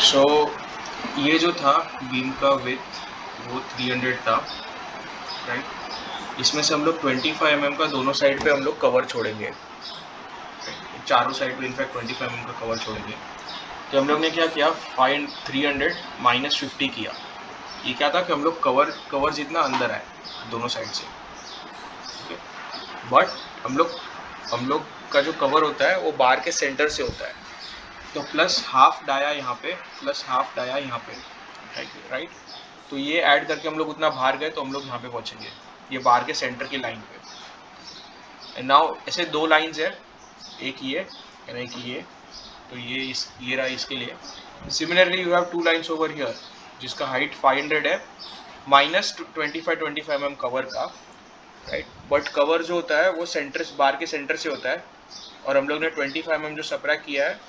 सो ये जो था बीम का विड्थ वो 300 था, राइट। इसमें से हम लोग 25 mm का दोनों साइड पे हम लोग कवर छोड़ेंगे, चारों साइड पे इनफैक्ट 25 mm का कवर छोड़ेंगे। तो हम लोग ने क्या किया, 300 माइनस 50 किया। ये क्या था कि हम लोग कवर जितना अंदर आए दोनों साइड से, बट हम लोग का जो कवर होता है वो बार के सेंटर से होता है। तो प्लस हाफ डाया यहाँ पे, प्लस हाफ डाया यहाँ पे, राइट। तो ये ऐड करके हम लोग उतना बाहर गए तो हम लोग यहाँ पे पहुँचेंगे, ये बार के सेंटर की लाइन पे। एंड नाउ ऐसे दो लाइंस है, एक ये और एक ये। तो ये रहा इसके लिए। Similarly you have two lines over here जिसका हाइट 500 है, माइनस 25 mm कवर का, राइट। बट कवर जो होता है वो सेंटर, बार के सेंटर से होता है, और हम लोग ने 25 mm जो सबट्रैक्ट किया है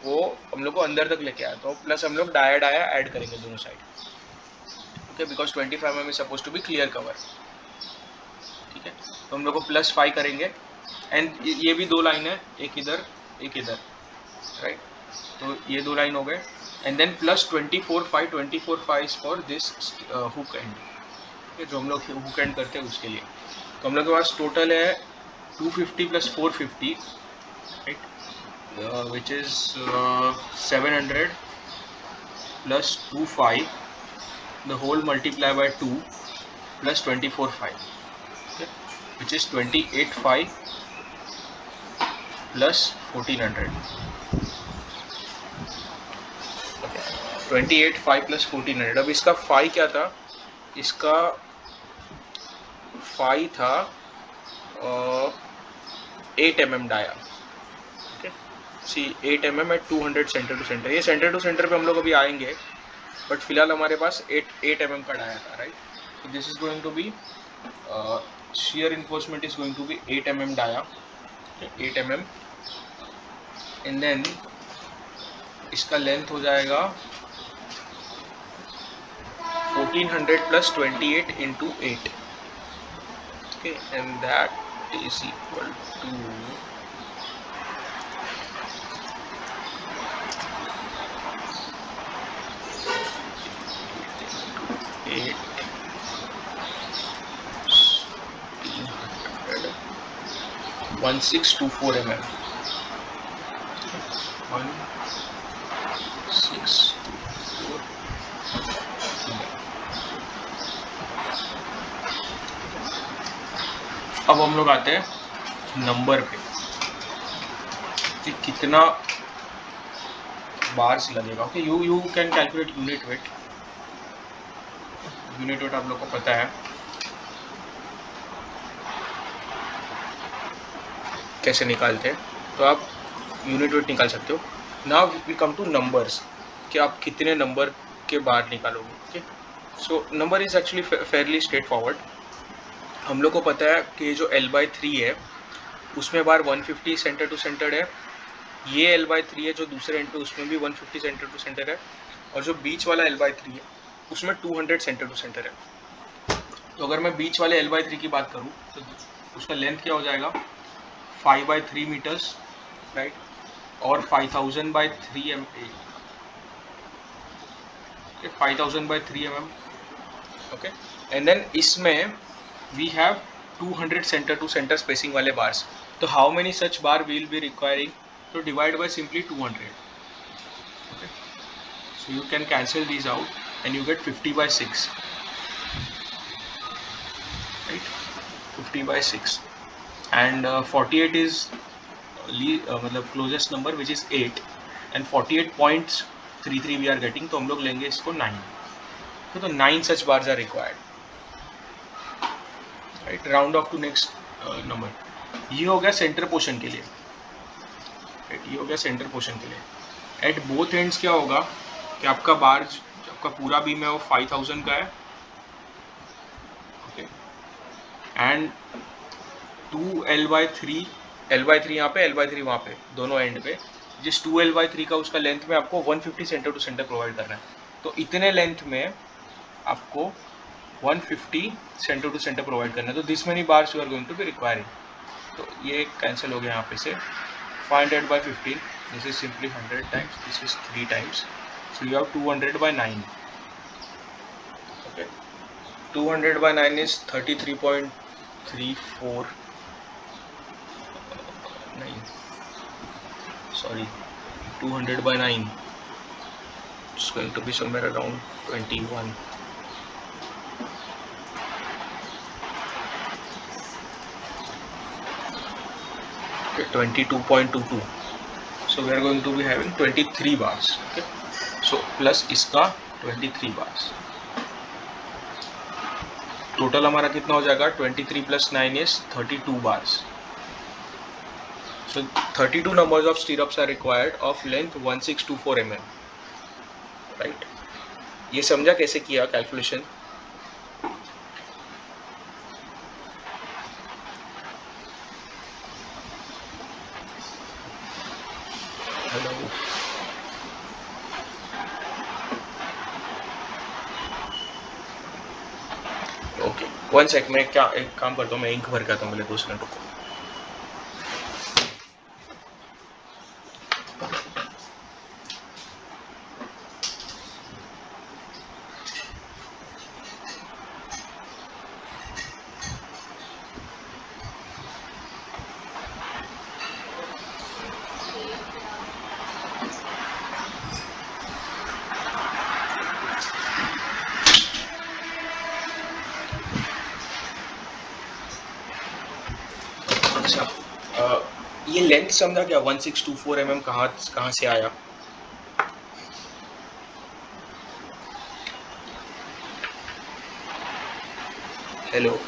वो हम लोग को अंदर तक लेके आया। तो प्लस हम लोग डाया ऐड करेंगे दोनों side, okay, because 25 mm is suppose to be clear cover, ठीक है। तो हम लोग को +5 करेंगे। एंड ये भी दो लाइन है, एक इधर एक इधर, राइट। तो ये दो लाइन हो गए। And then plus 24/5 is for this hook end, जो हम लोग हुक एंड करते हैं उसके लिए। तो हम लोग के पास टोटल है 250 + 450, right, which is 700 + 25, the whole multiply by 2 plus 24/5, okay, which is 28/5 plus 1400, okay, 28/5 plus 1400। अब इसका फाई क्या था, इसका फाई था 8 mm dia, okay. See 8 mm at 200 centre to centre. ये सेंटर टू सेंटर पे हम लोग अभी आएंगे, बट फिलहाल हमारे पास 8 mm का डाया था, right. So this is going to be shear reinforcement is going to be 8 mm dia, okay, 8 mm, and then इसका लेंथ हो जाएगा 1400 + 28 into 8, okay, and that is equal to 8 1624 mm, 1624 mm। अब हम लोग आते हैं नंबर पे कि कितना बार्स लगेगा, okay. You can calculate unit weight. Unit weight आप लोग को पता है कैसे निकालते हैं, तो आप यूनिट वेट निकाल सकते हो। Now we come to numbers, कि आप कितने नंबर के बार निकालोगे, okay. So number is actually fairly straightforward. हम लोग को पता है कि जो L/3 है उसमें बार 150 सेंटर टू सेंटर है, ये L/3 है जो दूसरे एंड पे उसमें भी 150 सेंटर टू सेंटर है, और जो बीच वाला L/3 है उसमें 200 सेंटर टू सेंटर है। तो अगर मैं बीच वाले L/3 की बात करूँ तो उसका लेंथ क्या हो जाएगा, 5/3 मीटर्स, राइट, और 5000/3 mm, 5000/3 mm, okay. And then इसमें we have 200 centre to center spacing वाले बार्स। तो how many such bar will be requiring, तो divide by simply 200, okay. So you can cancel these out and you get 50/6, right, 50/6। And 48 is मतलब closest number which is 8, and 48.33 we are getting, तो हम लोग लेंगे इसको 9। तो 9 such bars are required, right. Round off to next number. ये हो गया सेंटर पोर्शन के लिए, राइट, ये हो गया सेंटर पोर्शन के लिए। एट बोथ एंड्स क्या होगा कि आपका बार, आपका पूरा बीम है वो 5000 का है, ओके। एंड 2L/3, L/3 यहाँ पे, L/3 वहाँ पे, दोनों एंड पे, जिस 2L/3 का उसका लेंथ में आपको 150 सेंटर टू सेंटर प्रोवाइड करना है। तो इतने लेंथ में आपको 150 सेंटर टू सेंटर प्रोवाइड करना है। तो this many bars you are going to be requiring. तो ये कैंसिल हो गया यहाँ पे से 500/15, this is simply 100 times, this is 3 times, So you have 200 by 9. Okay, 200 by 9 is 33.349. Sorry, 200 by 9. It's going to be somewhere around 21. Okay, 22.22. So we are going to be having 23 bars. Okay, so plus इसका 23 bars. Total हमारा कितना हो जाएगा? 23 plus 9 is 32 bars. So 32 numbers of stirrups are required of length 1624 mm. Right? ये समझा कैसे किया calculation? Hello, okay, 1 second में क्या एक काम करता हूँ, मैं इंक भर के आता हूँ, मेरे 2 सेकंड रुको. अच्छा, ये लेंथ समझा क्या? 1624 mm कहाँ से आया? हेलो,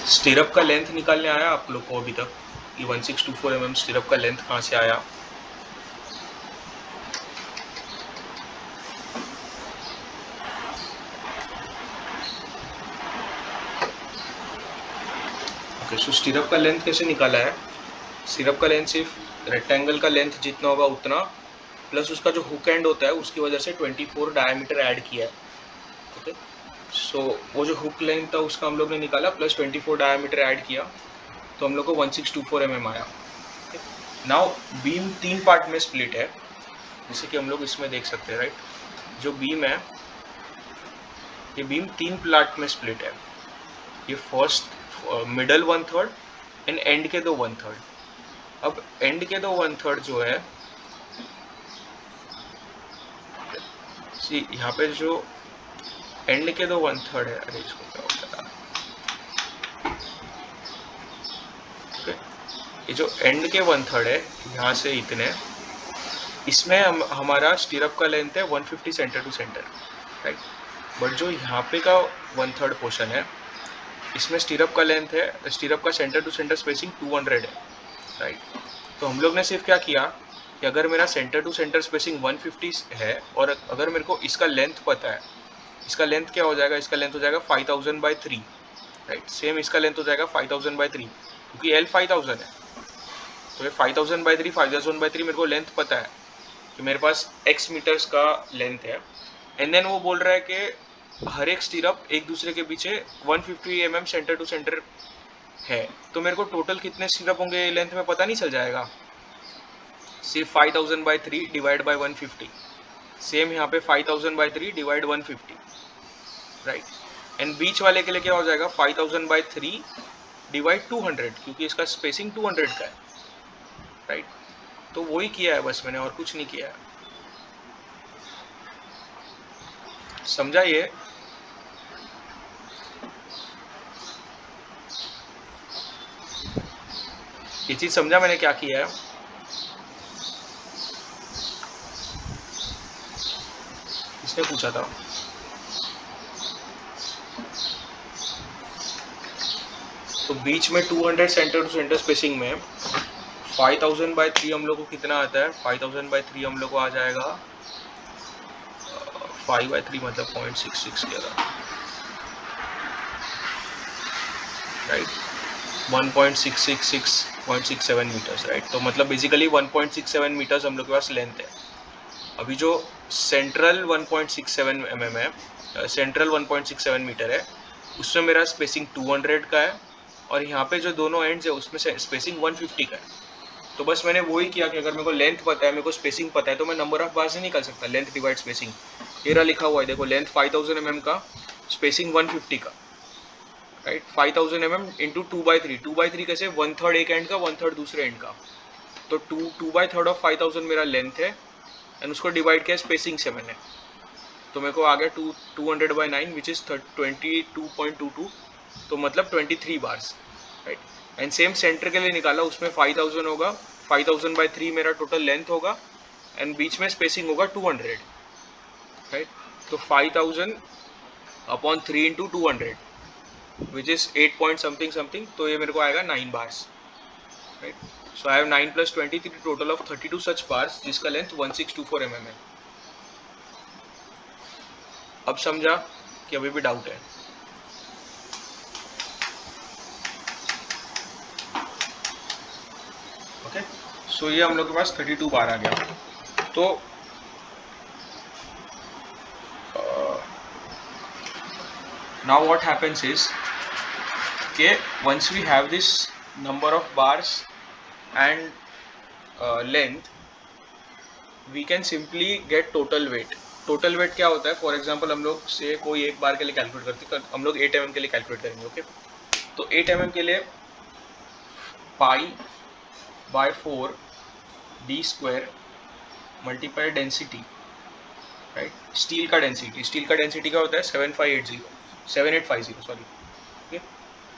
स्टिरअप का लेंथ निकालने आया आप लोग को अभी तक? ये 1624 mm स्टिरअप का लेंथ कहाँ से आया? ओके, सो स्टिरअप का लेंथ कैसे निकाला है? स्टिरअप का लेंथ सिर्फ रेक्टेंगल का लेंथ जितना होगा उतना प्लस उसका जो हुक एंड होता है उसकी वजह से 24 डायमीटर ऐड किया है. ओके, सो वो जो हुक लेंथ था उसका हम लोग ने निकाला प्लस 24 डायमीटर ऐड किया तो हम लोग को 1624 mm आया. नाउ बीम 3 पार्ट में स्प्लिट है, जैसे कि हम लोग इसमें देख सकते हैं. राइट, जो बीम है ये बीम 3 पार्ट में स्प्लिट है. ये फर्स्ट, मिडल 1/3 एंड एंड के 2 1/3. अब एंड के 2 1/3 जो है, सी यहाँ पे जो एंड के 2 1/3 है, अरे इसको क्या होता है? ओके, ये जो एंड के 1/3 है यहाँ से इतने, इसमें हमारा स्टिरअप का लेंथ है 150 centre to centre. Right, but जो यहाँ पे का 1/3 पोर्शन है इसमें स्टिरअप का लेंथ है, स्टिरअप का सेंटर टू सेंटर स्पेसिंग 200 है. राइट, तो हम लोग ने सिर्फ क्या किया कि अगर मेरा सेंटर टू सेंटर स्पेसिंग 150 है और अगर मेरे को इसका लेंथ पता है, इसका लेंथ क्या हो जाएगा? इसका लेंथ हो जाएगा 5000 by 3. राइट, सेम इसका लेंथ हो जाएगा 5000 by 3 क्योंकि L 5000 है. तो ये 5000 by 3, 5000 by 3 मेरे को लेंथ पता है कि मेरे पास x मीटर्स का लेंथ है. एंड देन वो बोल रहा है कि हर एक स्टिरअप एक दूसरे के पीछे 150 mm सेंटर टू सेंटर है. तो मेरे को टोटल कितने स्टिरअप होंगे लेंथ में पता नहीं चल जाएगा? सिर्फ 5000 by 3 डिवाइड बाय 150. सेम यहाँ पे 5000 by 3 डिवाइड 150. राइट, एंड बीच वाले के लिए क्या हो जाएगा? 5000 by 3 डिवाइड 200 क्योंकि इसका स्पेसिंग 200 का है. राइट, तो वही किया है बस मैंने, और कुछ नहीं किया है. समझा? ये चीज समझा मैंने क्या किया है? किसने पूछा था? तो बीच में 200 सेंटर टू सेंटर स्पेसिंग में 5000 by 3 हम लोग को कितना आता है? 5000 by 3 हम लोग को आ जाएगा 5 by 3 मतलब 0.66 के था. Right, 1.667 metres. राइट, तो मतलब बेसिकली 1.67 मीटर्स हम लोग के पास लेंथ है. अभी जो सेंट्रल 1.67 mm है, सेंट्रल 1.67 मीटर है, उसमें मेरा स्पेसिंग 200 का है और यहाँ पे जो दोनों एंड्स है उसमें से स्पेसिंग 150 का है। तो बस मैंने वही किया कि अगर मेरे को लेंथ पता है, मेरे को स्पेसिंग पता है, तो मैं नंबर ऑफ बार से निकाल सकता, लेंथ डिवाइड स्पेसिंग। ये रहा लिखा हुआ है, देखो लेंथ 5000 mm का, स्पेसिंग 150 का, राइट। 5000 mm इंटू 2/3, 2/3 कैसे, 1/3 एक एंड का, 1/3 दूसरे एंड का, तो 2/3 ऑफ 5000 मेरा लेंथ है, एंड उसको डिवाइड किया स्पेसिंग से मैंने, तो मेरे को आ गया 200/9 विच इज 22.22, तो मतलब 23 bars, right. And same centre के लिए निकाला, उसमें 5000 होगा, 5000/3 मेरा टोटल लेंथ होगा, एंड बीच में स्पेसिंग होगा 200, राइट। तो 5000/3 into 200 which is 8 point something something, तो ये मेरे को आएगा 9 bars, right. So I have 9 + 23 total of 32 such bars जिसका लेंथ 1624 mm है। अब समझा कि अभी भी डाउट है? ओके, सो ये हम लोग के पास 32 बार आ गया। तो now what happens is okay, once we have this number of bars and length, we can simply get total weight. Total weight क्या होता है? फॉर एग्जांपल हम लोग से कोई एक बार के लिए कैलकुलेट करते हैं, हम लोग 8 mm के लिए कैलकुलेट करेंगे, ओके। तो 8 mm के लिए π/4 d² multiply density, right. Steel का डेंसिटी क्या होता है? 7850 सॉरी, ओके,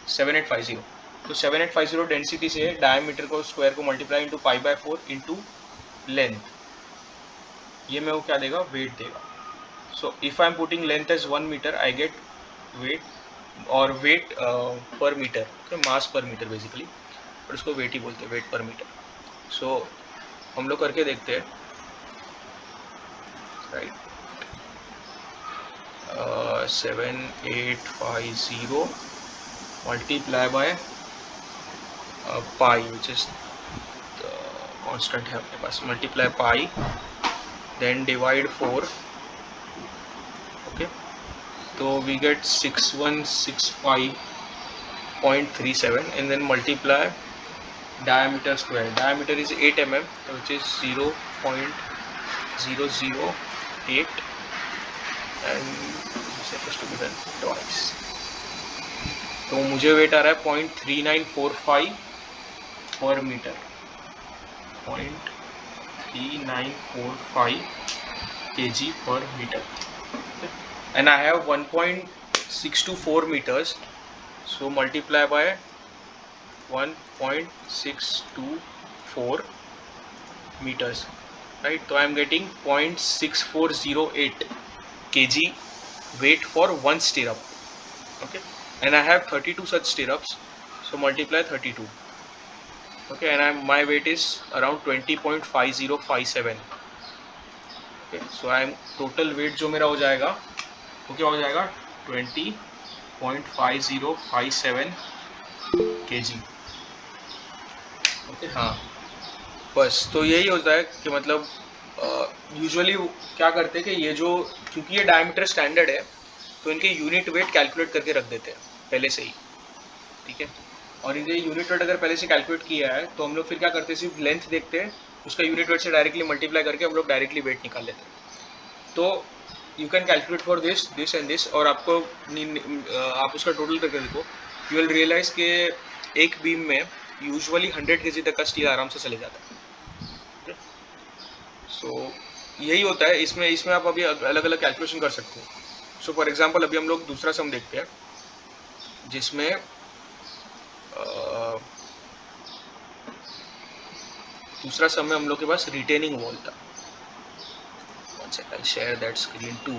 7850। तो 7850 डेंसिटी से डायमीटर को स्क्वायर को मल्टीप्लाई इंटू π/4 इंटू लेंथ, ये मेरे को क्या देगा? वेट देगा। So if I am putting length as 1 metre, I get weight, और weight per metre, mass per metre basically, और उसको वेट ही बोलते हैं, वेट पर मीटर। सो हम लोग करके देखते हैं, right. 7850 multiply by pi which is constant है अपने पास, multiply pi, then divide 4, okay. तो we get 6165.37 and then multiply diameter square, diameter is 8 mm which is 0.008 and supposed to be done twice, तो मुझे वेट आ रहा है 0.3945 पर metre, 0.3945 kg per meter, and I have 1.624 meters, so multiply by 1.624 meters, right? So I am getting 0.6408 kg weight for one stirrup, okay, and I have 32 such stirrups, so multiply 32, okay, and my weight is around 20.5057, okay, so I am total weight जो मेरा हो जाएगा वो क्या हो जाएगा? 20.5057 kg, okay, हाँ। बस तो यही होता है कि मतलब यूजुअली क्या करते हैं कि ये जो, क्योंकि ये डायमीटर स्टैंडर्ड है, तो इनके यूनिट वेट कैलकुलेट करके रख देते हैं पहले से ही, ठीक है। और इनके यूनिट वेट अगर पहले से कैलकुलेट किया है तो हम लोग फिर क्या करते हैं, सिर्फ लेंथ देखते हैं, उसका यूनिट वेट से डायरेक्टली मल्टीप्लाई करके हम लोग डायरेक्टली वेट निकाल लेते हैं। तो you can calculate for this and this, और आपको आप उसका टोटल करके देखो, यू विल रियलाइज कि एक बीम में यूजुअली 100 kg तक का स्टील आराम से चले जाता है। सो यही होता है इसमें आप अभी अलग अलग कैलकुलेशन कर सकते हो। सो फॉर एग्जांपल अभी हम लोग दूसरा सम देखते हैं, जिसमें दूसरा सम में हम लोग के पास रिटेनिंग वॉल था। One second, share that screen to.